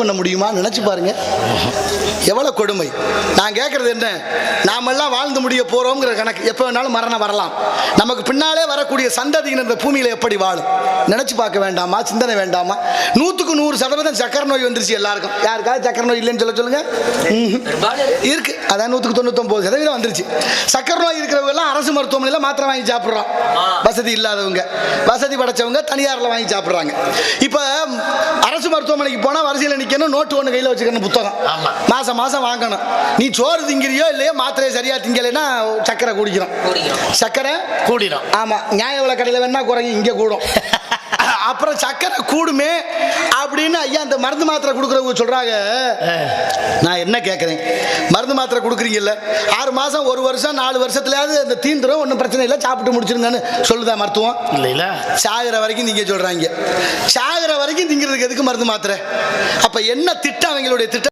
பண்ண முடியுமா? நினைச்சு பாருங்க, எவ்வளவு கொடுமை. நான் கேட்கறது என்ன, நாமெல்லாம் வாழ்ந்து முடிய போறோம்ங்கிற கணக்கு. எப்ப வேணாலும் மரணம் வரலாம். நமக்கு பின்னாலே வரக்கூடிய சந்ததியினர் இந்த பூமியில எப்படி வாழும் நினைச்சு பார்க்க வேண்டாமா? சிந்தனை வேண்டாமா? 100% சக்கரை நோய் வந்துருச்சு எல்லாருக்கும். யாருக்காவது சக்கரை நோய் இல்லைன்னு சொல்லுங்க. இருக்கு, அதான் 99% வந்துருச்சு. சக்கரை நோய் இருக்கிறவங்க எல்லாம் அரசு மருத்துவமனையில் மாத்திரை வாங்கி சாப்பிட்றோம். வசதி இல்லாதவங்க, வசதி படைச்சவங்க தனியாரில் வாங்கி சாப்பிட்றாங்க. இப்போ அரசு மருத்துவமனைக்கு போனால் வரிசையில் நிற்கணும், நோட்டு ஒன்று கையில் வச்சுக்கணும், புத்தகம் மாசம் மாசம் வாங்கணும். நீ சோறு திங்கிறியோ இல்லையோ, மாத்திரையை சரியா திங்கலைன்னா சக்கரை குடிக்கிறோம், சக்கரை கூடிடும். ஆமா, நியாய விலை கடையில் வேணா குறையும், இங்கே கூடும். அப்புறம் சக்கரை கூடுமே அப்படின்னு ஐயா அந்த மருந்து மாத்திரை கொடுக்குறவங்க சொல்றாங்க. நான் என்ன கேட்குறேன், மருந்து மாத்திரை கொடுக்குறீங்கல்ல, 6 மாசம் 1 வருஷம் 4 வருஷத்துலயாவது அந்த தீந்துரும், ஒன்றும் பிரச்சனை இல்லை, சாப்பிட்டு முடிச்சிருங்கன்னு சொல்லுதா மருத்துவம்? இல்ல, சாகிற வரைக்கும் நீங்க சொல்றாங்க. சாகிற வரைக்கும் திங்கிறதுக்கு எதுக்கு மருந்து மாத்திரை? அப்ப என்ன திட்டம் அவங்களுடைய திட்டம்?